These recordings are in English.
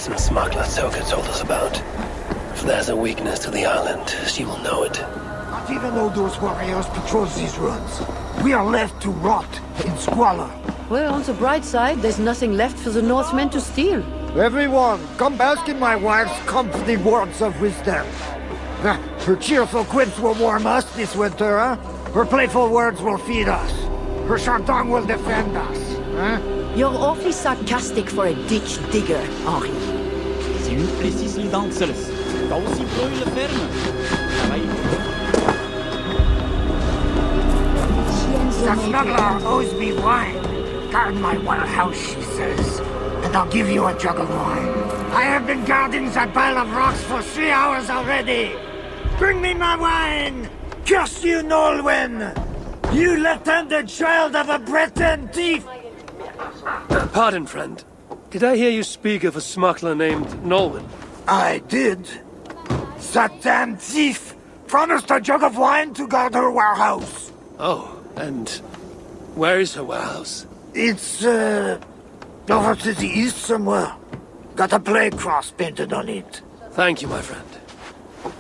Milattan smuggler Toka told us about. If there's a weakness to the island, she will know it. Not even though those warriors patrol these ruins, we are left to rot in squalor. Well, on the bright side, there's nothing left for the Northmen to steal. Everyone, come bask in my wife's comforting words of wisdom. Her cheerful quips will warm us this winter, huh? Her playful words will feed us. Her chanton will defend us, huh? You're awfully sarcastic for a ditch digger, Henri. C'est une precies danseres. Dausi broile ferme. The smuggler owes me wine. Guard my warehouse, she says, and I'll give you a jug of wine. I have been guarding that pile of rocks for 3 hours already. Bring me my wine! Curse you, Nolwenn! You left-handed child of a Breton thief! Pardon, friend. Did I hear you speak of a smuggler named Nolwenn? I did. That damn thief promised a jug of wine to guard her warehouse. Oh, and where is her warehouse? It's, over to the east somewhere. Got a plague cross painted on it. Thank you, my friend.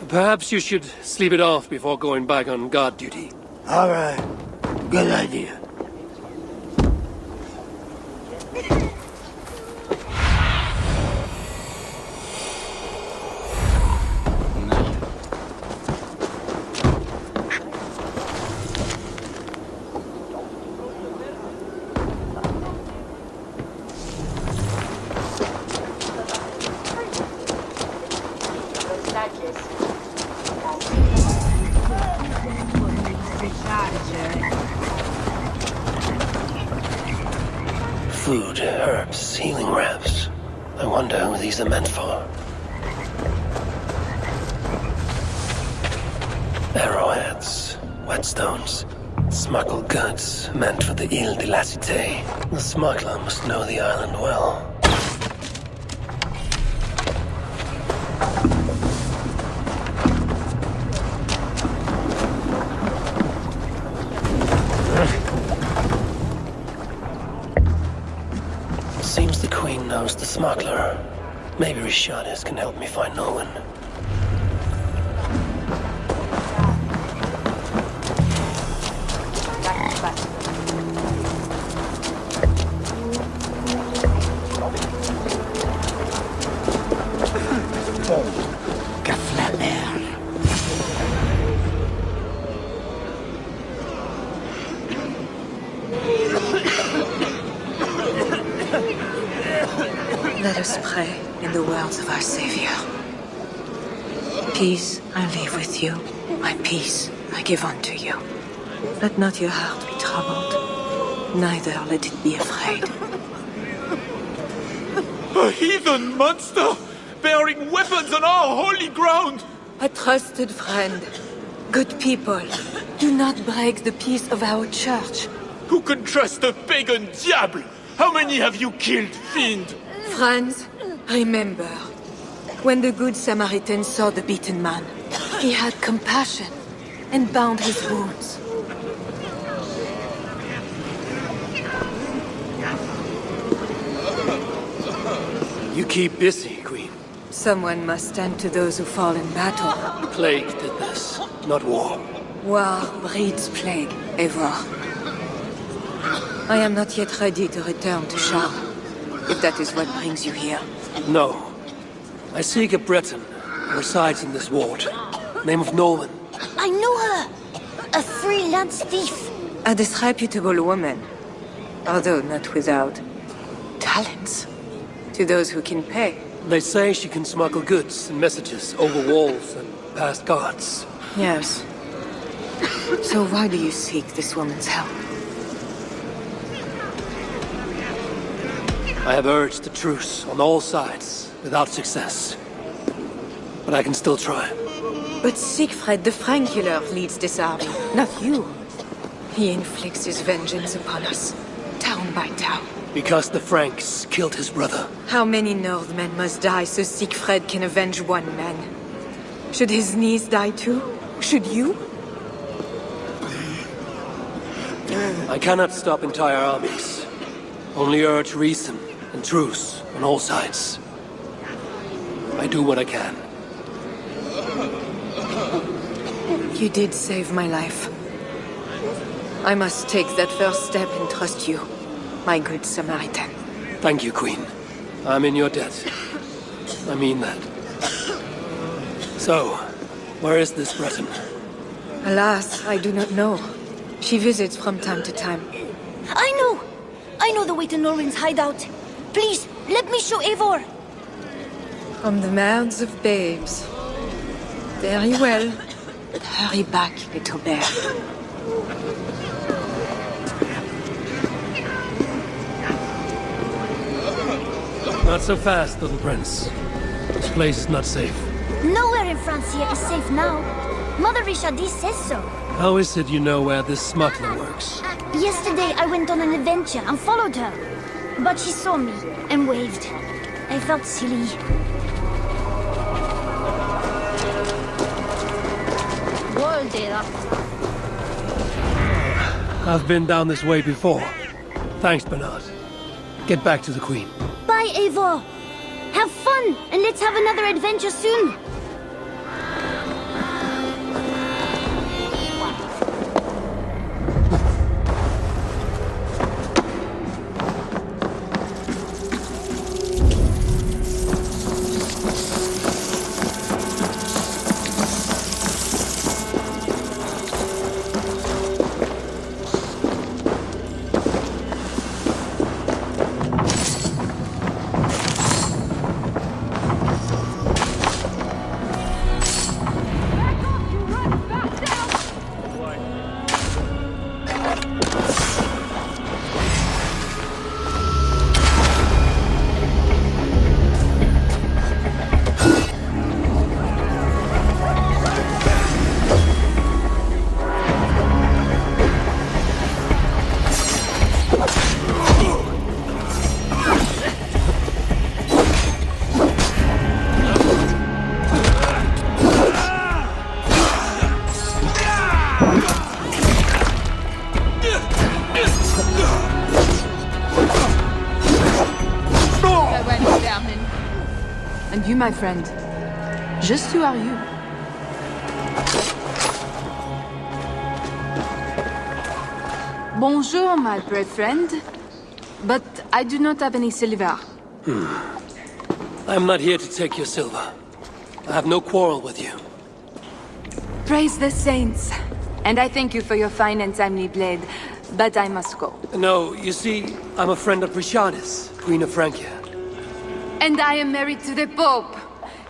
Perhaps you should sleep it off before going back on guard duty. All right. Good idea. Food, herbs, healing wraps. I wonder who these are meant for. Arrowheads, whetstones, smuggled goods meant for the Ile de la Cité. The smuggler must know the island well. Seems the Queen knows the smuggler. Maybe Richardis can help me find Nolwenn. Let us pray in the words of our Savior. Peace I leave with you, my peace I give unto you. Let not your heart be troubled, neither let it be afraid. A heathen monster, bearing weapons on our holy ground! A trusted friend. Good people, do not break the peace of our church. Who can trust a pagan diable? How many have you killed, fiend? Friends, remember, when the Good Samaritan saw the beaten man, he had compassion and bound his wounds. You keep busy, Queen. Someone must stand to those who fall in battle. Plague did this, not war. War breeds plague, Eivor. I am not yet ready to return to Charles, if that is what brings you here. No. I seek a Breton who resides in this ward. Name of Nolwenn. I know her! A freelance thief! A disreputable woman, although not without talents. To those who can pay. They say she can smuggle goods and messages over walls and past guards. Yes. So why do you seek this woman's help? I have urged a truce on all sides, without success. But I can still try. But Siegfried the Frankular leads this army, not you. He inflicts his vengeance upon us, town by town. Because the Franks killed his brother. How many Northmen must die so Siegfried can avenge one man? Should his niece die too? Should you? I cannot stop entire armies. Only urge reason and truce on all sides. I do what I can. You did save my life. I must take that first step and trust you, my good Samaritan. Thank you, Queen. I'm in your debt. I mean that. So, where is this Breton? Alas, I do not know. She visits from time to time. I know the way to Norwin's hideout. Please, let me show Eivor. From the mouths of babes. Very well. But hurry back, little bear. Not so fast, little prince. This place is not safe. Nowhere in Francia is safe now. Mother Richardie says so. How is it you know where this smuggler works? Yesterday I went on an adventure and followed her. But she saw me and waved. I felt silly. I've been down this way before. Thanks, Bernard. Get back to the Queen. Bye, Eivor. Have fun, and let's have another adventure soon. And you, my friend, just who are you? Bonjour, my brave friend. But I do not have any silver. I'm not here to take your silver. I have no quarrel with you. Praise the saints. And I thank you for your fine and timely blade. But I must go. No, you see, I'm a friend of Richardis, Queen of Francia. And I am married to the Pope.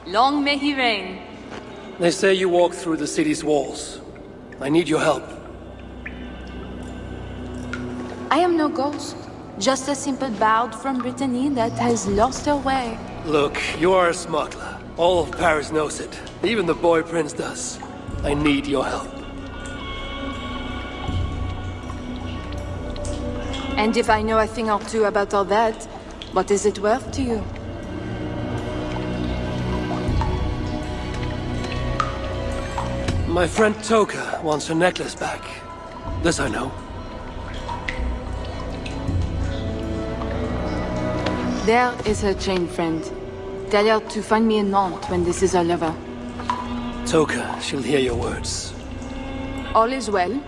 Long may he reign. They say you walk through the city's walls. I need your help. I am no ghost. Just a simple bard from Brittany that has lost her way. Look, you are a smuggler. All of Paris knows it. Even the boy prince does. I need your help. And if I know a thing or two about all that, what is it worth to you? My friend Toka wants her necklace back. This I know. There is her chain, friend. Tell her to find me in Nantes when this is all over. Toka, she'll hear your words. All is well.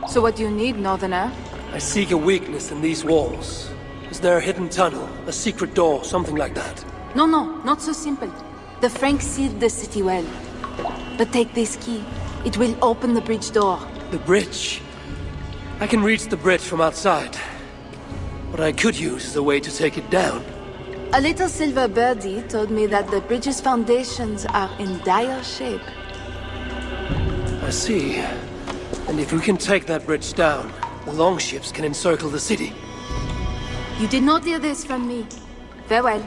So what do you need, Northerner? I seek a weakness in these walls. Is there a hidden tunnel, a secret door, something like that? No, not so simple. The Franks sealed the city well. But take this key. It will open the bridge door. The bridge? I can reach the bridge from outside. What I could use is a way to take it down. A little silver birdie told me that the bridge's foundations are in dire shape. I see. And if we can take that bridge down, the longships can encircle the city. You did not hear this from me. Farewell.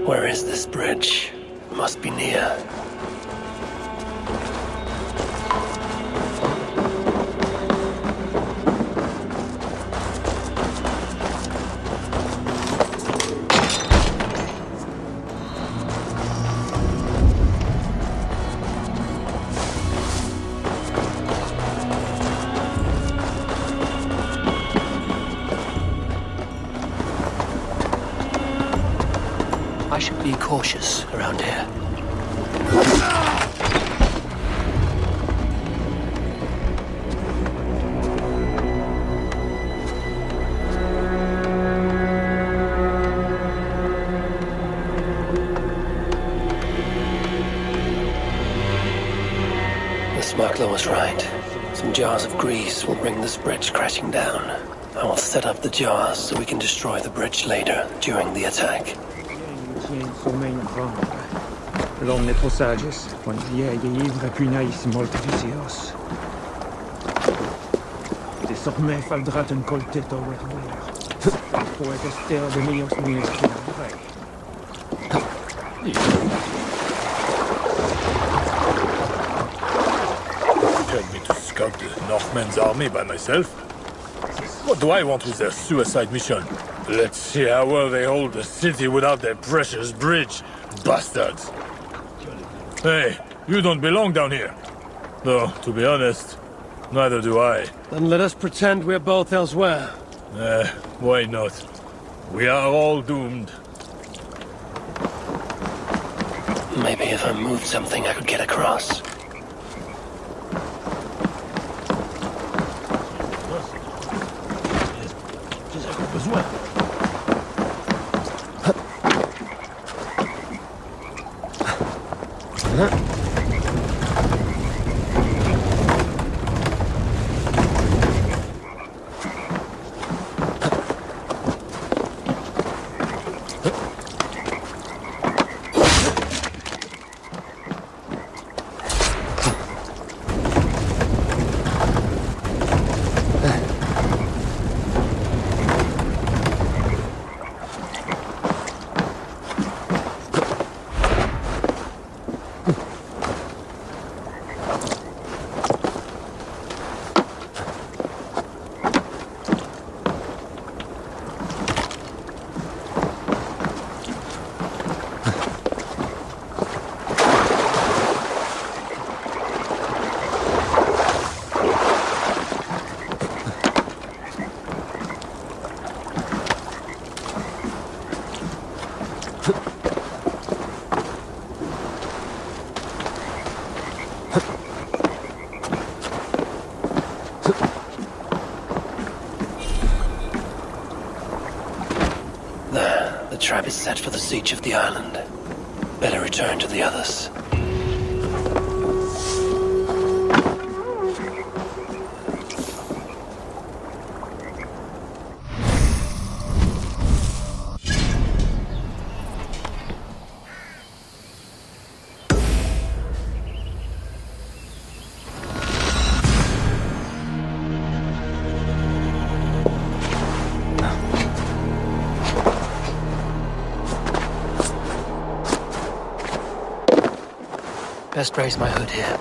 Where is this bridge? Must be near. I should be cautious around here. The smuggler was right. Some jars of grease will bring this bridge crashing down. I will set up the jars so we can destroy the bridge later during the attack. L'omne sages, quando egli ivra punais multificios. Désormais faudra un coltet au werwer. Pour rester de millions de minutes après. Tell me to scout the Northmen's army by myself? What do I want with their suicide mission? Let's see how well they hold the city without their precious bridge, bastards. Hey, you don't belong down here. Though, to be honest, neither do I. Then let us pretend we're both elsewhere. Why not? We are all doomed. Maybe if I moved something I could get across. The trap is set for the siege of the island. Better return to the others. Best raise my hood here.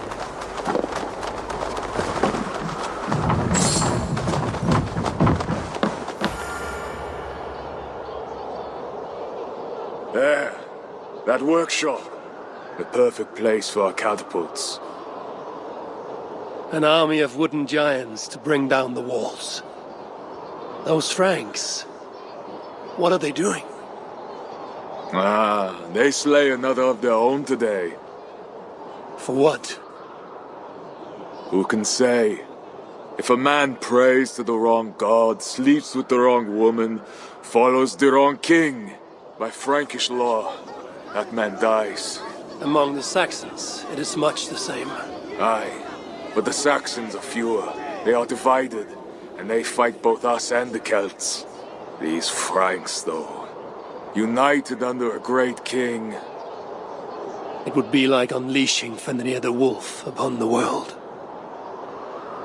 There. That workshop. The perfect place for our catapults. An army of wooden giants to bring down the walls. Those Franks, what are they doing? They slay another of their own today. For what? Who can say? If a man prays to the wrong god, sleeps with the wrong woman, follows the wrong king, by Frankish law, that man dies. Among the Saxons, it is much the same. Aye, but the Saxons are fewer. They are divided, and they fight both us and the Celts. These Franks, though, united under a great king. It would be like unleashing Fenrir the Wolf upon the world.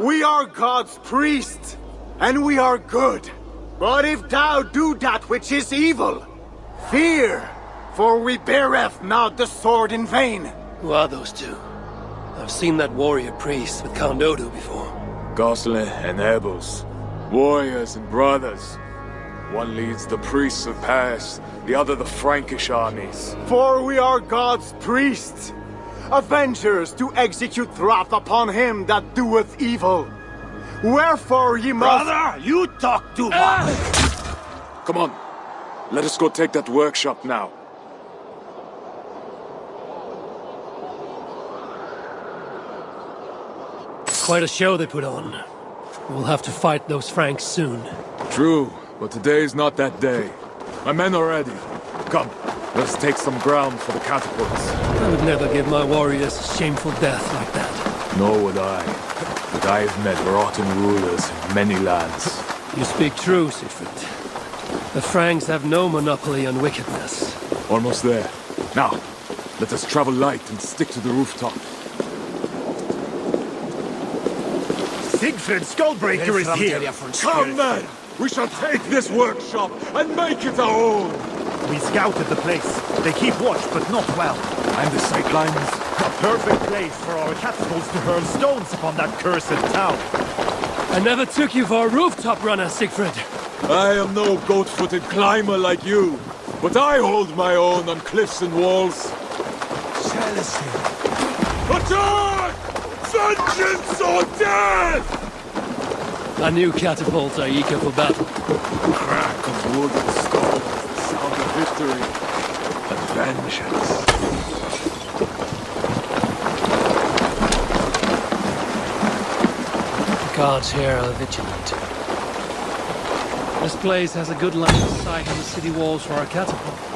We are God's priests, and we are good. But if thou do that which is evil, fear, for we beareth not the sword in vain. Who are those two? I've seen that warrior priest with Count Odo before. Gosselin and Ebels, warriors and brothers. One leads the priests of past, the other the Frankish armies. For we are God's priests, avengers to execute wrath upon him that doeth evil. Wherefore ye must— Brother, you talk too much! Come on, let us go take that workshop now. Quite a show they put on. We'll have to fight those Franks soon. True, but today is not that day. My men are ready. Come, let's take some ground for the catapults. I would never give my warriors a shameful death like that. Nor would I. But I have met rotten rulers in many lands. You speak true, Siegfried. The Franks have no monopoly on wickedness. Almost there. Now, let us travel light and stick to the rooftop. Siegfried Skullbreaker is here! Come, men! We shall take this workshop and make it our own! We scouted the place. They keep watch, but not well. And the sightlines? A perfect place for our catapults to hurl stones upon that cursed town. I never took you for a rooftop runner, Siegfried. I am no goat-footed climber like you, but I hold my own on cliffs and walls. Jealousy. Attack! Vengeance or death! A new catapult are eager for battle. Crack of wood and stone, the sound of victory and vengeance. The guards here are vigilant. This place has a good line of sight on the city walls for our catapult.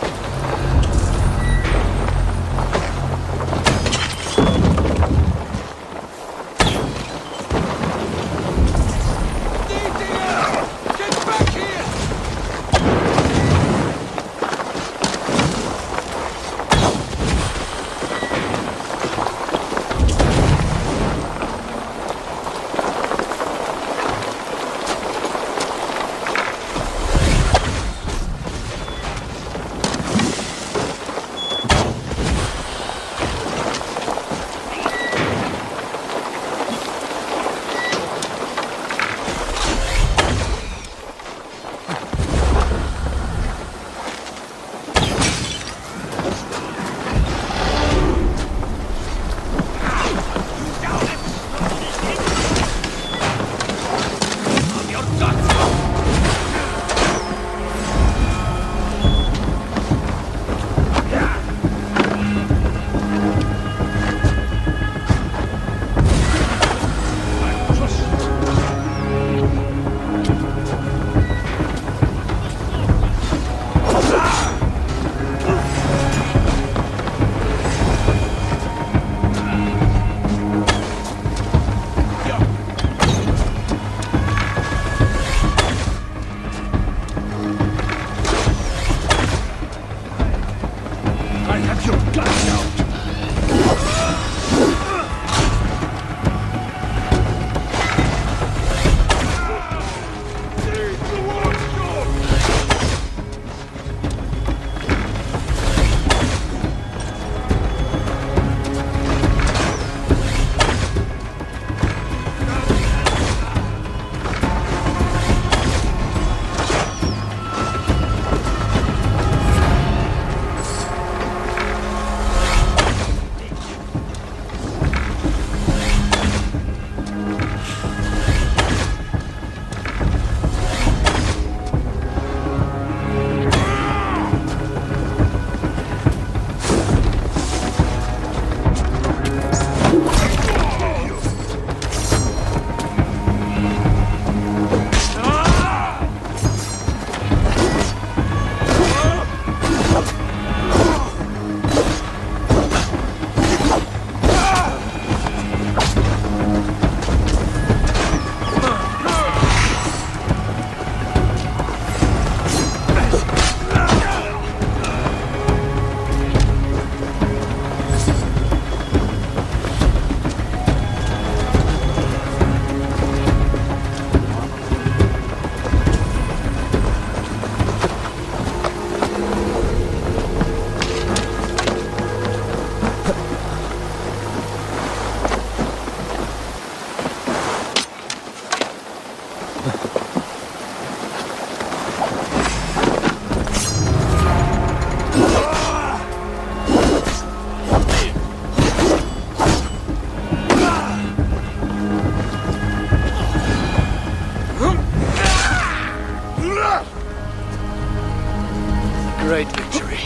great victory.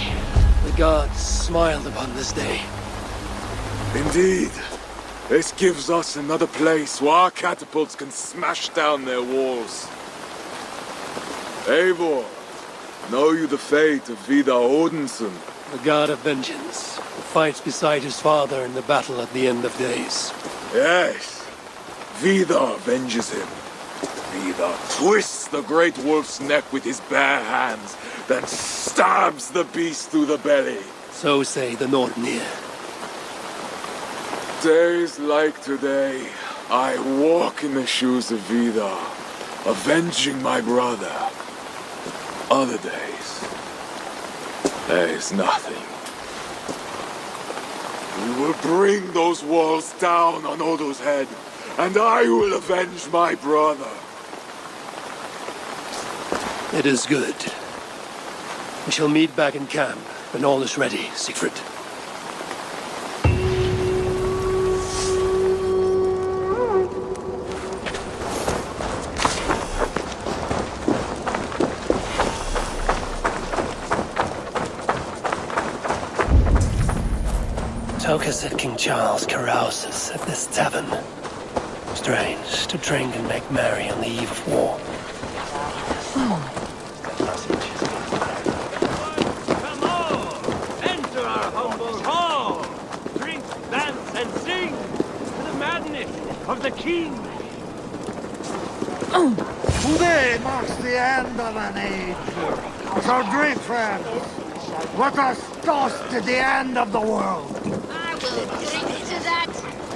The gods smiled upon this day. Indeed. This gives us another place where our catapults can smash down their walls. Eivor, know you the fate of Vidar Odinson? The god of vengeance, who fights beside his father in the battle at the end of days. Yes. Vidar avenges him. Vidar twists the great wolf's neck with his bare hands, then stabs the beast through the belly. So say the Nordnir. Days like today, I walk in the shoes of Vidar, avenging my brother. Other days, there is nothing. We will bring those walls down on Odo's head, and I will avenge my brother. It is good. We shall meet back in camp when all is ready, Siegfried. Toka said King Charles carouses at this tavern. Strange to drink and make merry on the eve of war. Come on! Enter our humble hall! Drink, dance, and sing to the madness of the king! Today marks the end of an age. So drink, friends. Let us toast to the end of the world. I will drink to that.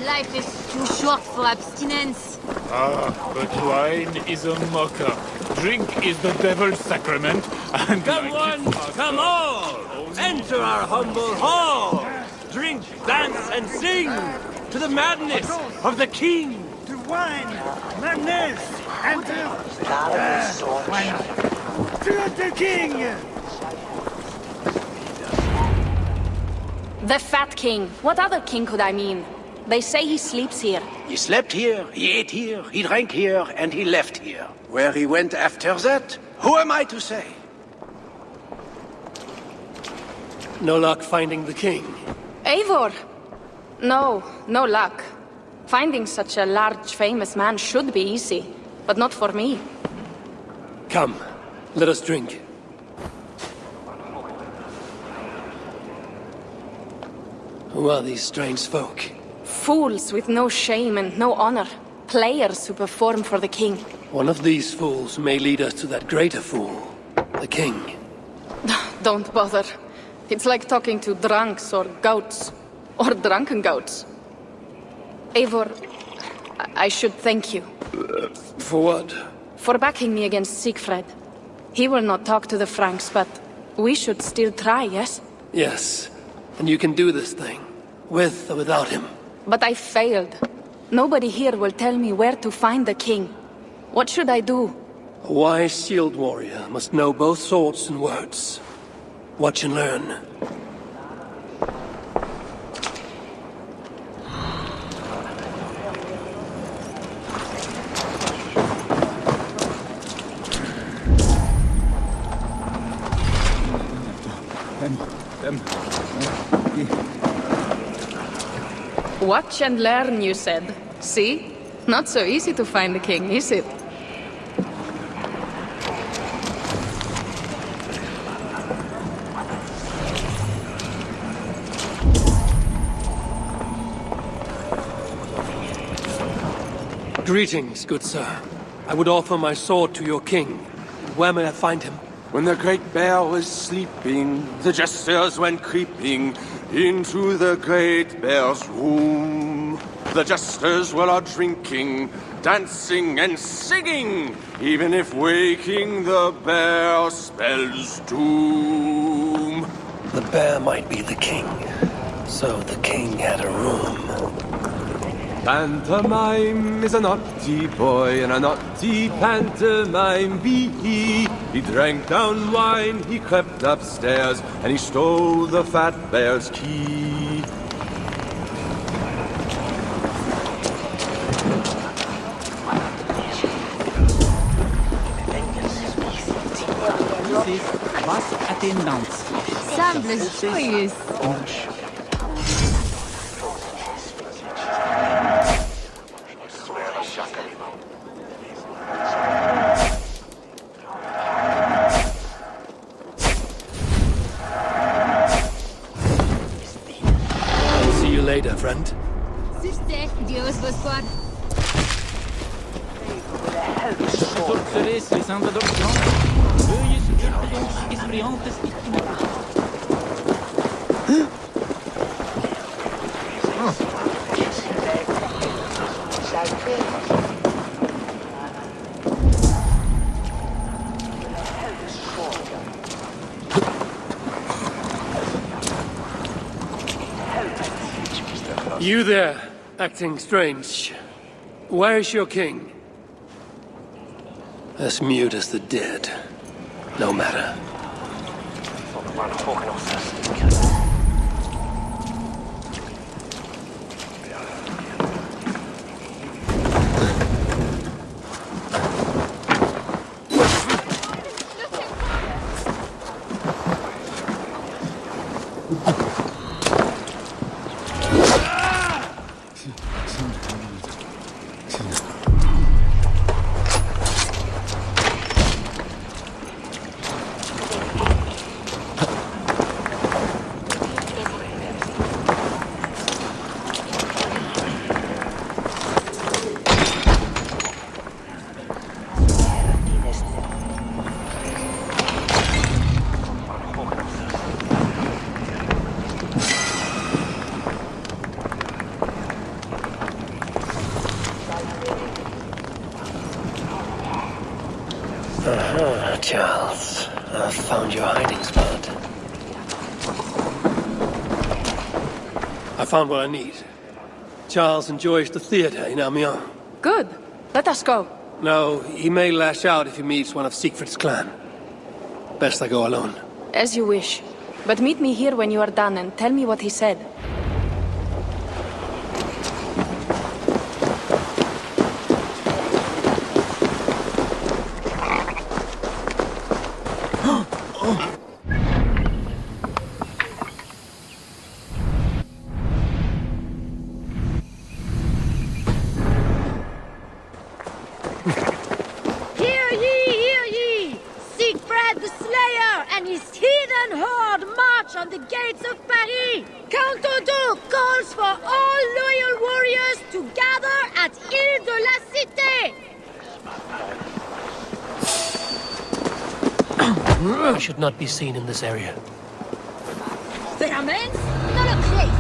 Life is too short for abstinence. But wine is a mocker. Drink is the devil's sacrament, and Come one, come all! Enter our humble hall! Drink, dance, and sing to the madness of the king! To wine, madness, and to the king! The Fat King. What other king could I mean? They say he sleeps here. He slept here, he ate here, he drank here, and he left here. Where he went after that, who am I to say? No luck finding the king. Eivor! No, no luck. Finding such a large, famous man should be easy, but not for me. Come, let us drink. Who are these strange folk? Fools with no shame and no honor. Players who perform for the king. One of these fools may lead us to that greater fool, the king. Don't bother. It's like talking to drunks or goats. Or drunken goats. Eivor, I should thank you. For what? For backing me against Siegfried. He will not talk to the Franks, but we should still try, yes? Yes, and you can do this thing, with or without him. But I failed. Nobody here will tell me where to find the king. What should I do? A wise shield warrior must know both swords and words. Watch and learn. Watch and learn, you said. See? Not so easy to find the king, is it? Greetings, good sir. I would offer my sword to your king. Where may I find him? When the great bear was sleeping, the jesters went creeping into the great bear's room. The jesters were all drinking, dancing and singing, even if waking the bear spells doom. The bear might be the king, so the king had a room. Pantomime is a naughty boy, and a naughty pantomime be he. He drank down wine, he crept upstairs, and he stole the fat bear's key. This is was attendance. Semble joyeuse. later, friend. Succès, Dios vos guarde. Sorceres, les introductions. Veuillez supporter expériences You there, acting strange. Where is your king? As mute as the dead. No matter. Charles, I've found your hiding spot. I found what I need. Charles enjoys the theater in Amiens. Good. Let us go. No, he may lash out if he meets one of Siegfried's clan. Best I go alone. As you wish. But meet me here when you are done and tell me what he said. On the gates of Paris, Count Odin calls for all loyal warriors to gather at Ile de la Cité. I should not be seen in this area. They are men, not a place.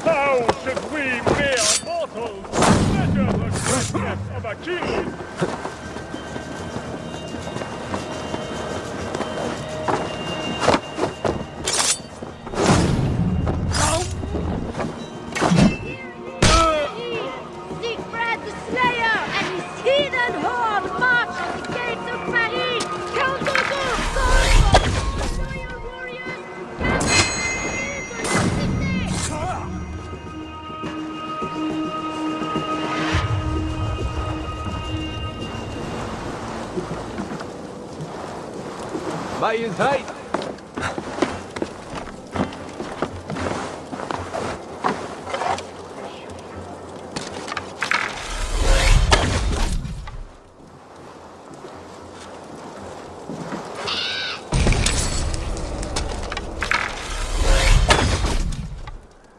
How should we mere mortals measure the greatness of a king? Siegfried the Slayer and his heathen horde march on the gates of Paris. Count Odin calls for loyal warriors to gather at Ile de la Cité. By his height.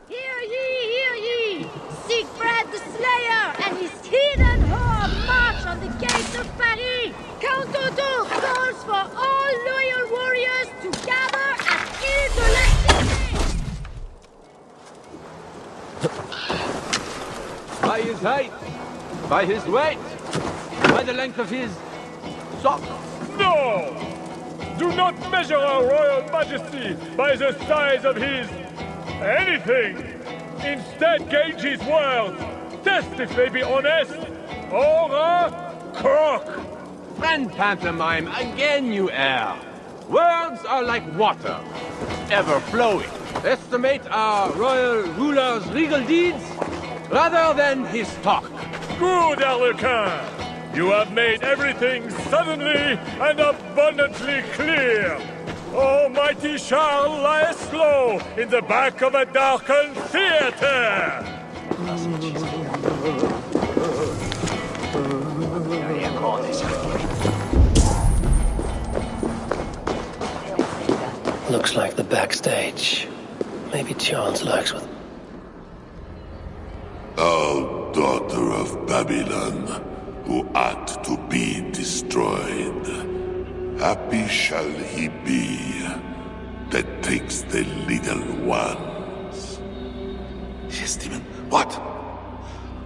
Hear ye! Siegfried the Slayer and his heathen horde march on the gates of Paris. Count Odin calls for all loyal warriors to gather at Ile de la Cité. By his height. By his weight. By the length of his sock. No! Do not measure our royal majesty by the size of his anything. Instead, gauge his words. Test if they be honest or a crock. Friend pantomime, again you err. Words are like water, ever flowing. Estimate our royal ruler's regal deeds rather than his talk. Good, Arlequin! You have made everything suddenly and abundantly clear. Almighty Charles lies slow in the back of a darkened theater. Looks like the backstage. Maybe Charles lurks with... O daughter of Babylon, who ought to be destroyed, happy shall he be that takes the little ones. Yes, demon. What?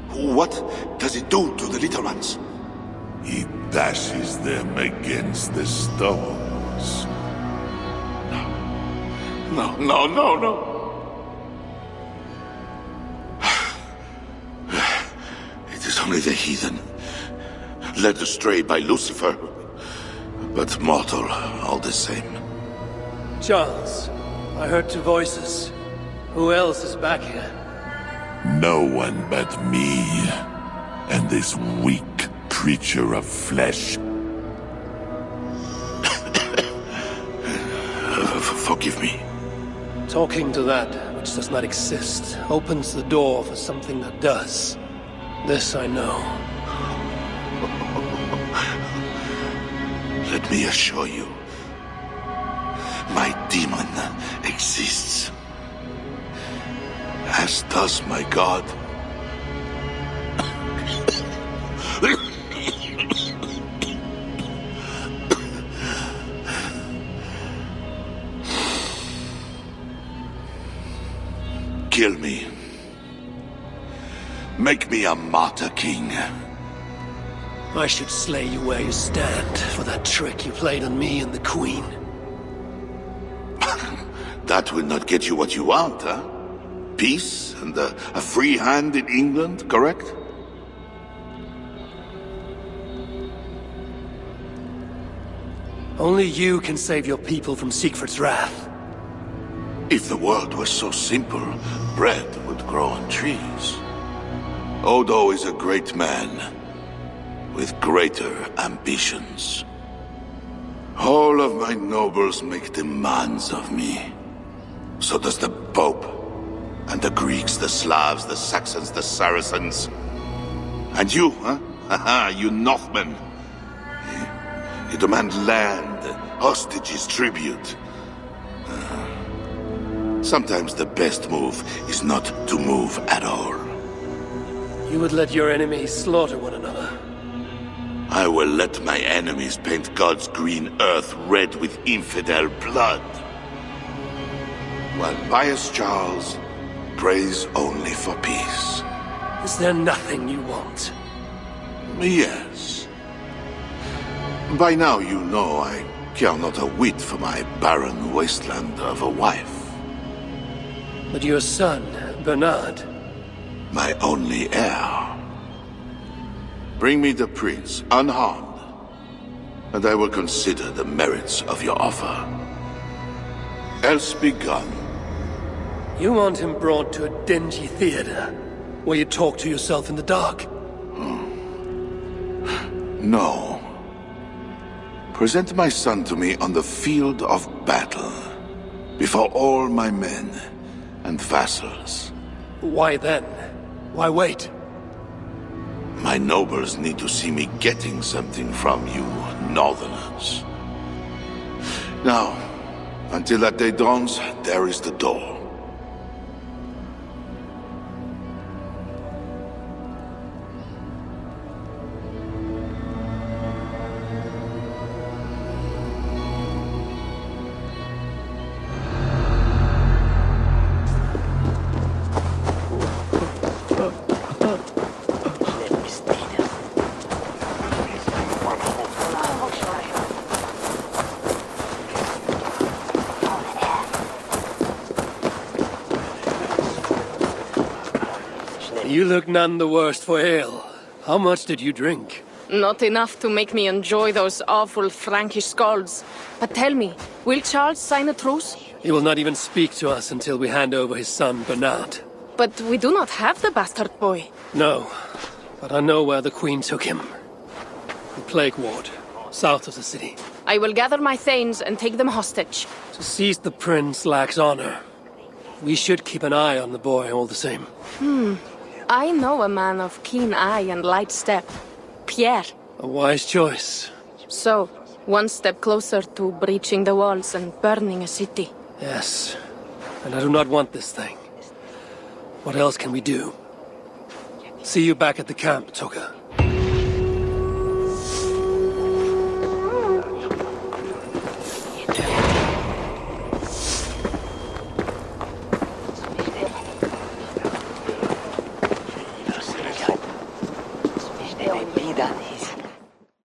What does it do to the little ones? He dashes them against the stones. No. It is only the heathen, led astray by Lucifer, but mortal all the same. Charles, I heard two voices. Who else is back here? No one but me, and this weak creature of flesh. Forgive me. Talking to that which does not exist opens the door for something that does. This I know. Let me assure you, my demon exists. As does my god. Kill me. Make me a martyr king. I should slay you where you stand for that trick you played on me and the Queen. That will not get you what you want, huh? Peace and a free hand in England, correct? Only you can save your people from Siegfried's wrath. If the world was so simple, bread would grow on trees. Odo is a great man, with greater ambitions. All of my nobles make demands of me. So does the Pope, and the Greeks, the Slavs, the Saxons, the Saracens. And you, huh? Haha, you Northmen. You demand land, hostages, tribute. Sometimes the best move is not to move at all. You would let your enemies slaughter one another. I will let my enemies paint God's green earth red with infidel blood. While pious Charles prays only for peace. Is there nothing you want? Yes. By now you know I care not a whit for my barren wasteland of a wife. But your son, Bernard... My only heir. Bring me the prince, unharmed, and I will consider the merits of your offer. Else be gone. You want him brought to a dingy theater, where you talk to yourself in the dark? No. Present my son to me on the field of battle, before all my men and vassals. Why then? Why wait? My nobles need to see me getting something from you, Northerners. Now, until that day dawns, there is the door. You look none the worse for ale. How much did you drink? Not enough to make me enjoy those awful Frankish skalds. But tell me, will Charles sign a truce? He will not even speak to us until we hand over his son, Bernard. But we do not have the bastard boy. No, but I know where the Queen took him. The Plague Ward, south of the city. I will gather my thanes and take them hostage. To seize the prince lacks honor. We should keep an eye on the boy all the same. I know a man of keen eye and light step. Pierre. A wise choice. So, One step closer to breaching the walls and burning a city. Yes, and I do not want this thing. What else can we do? See you back at the camp, Toka.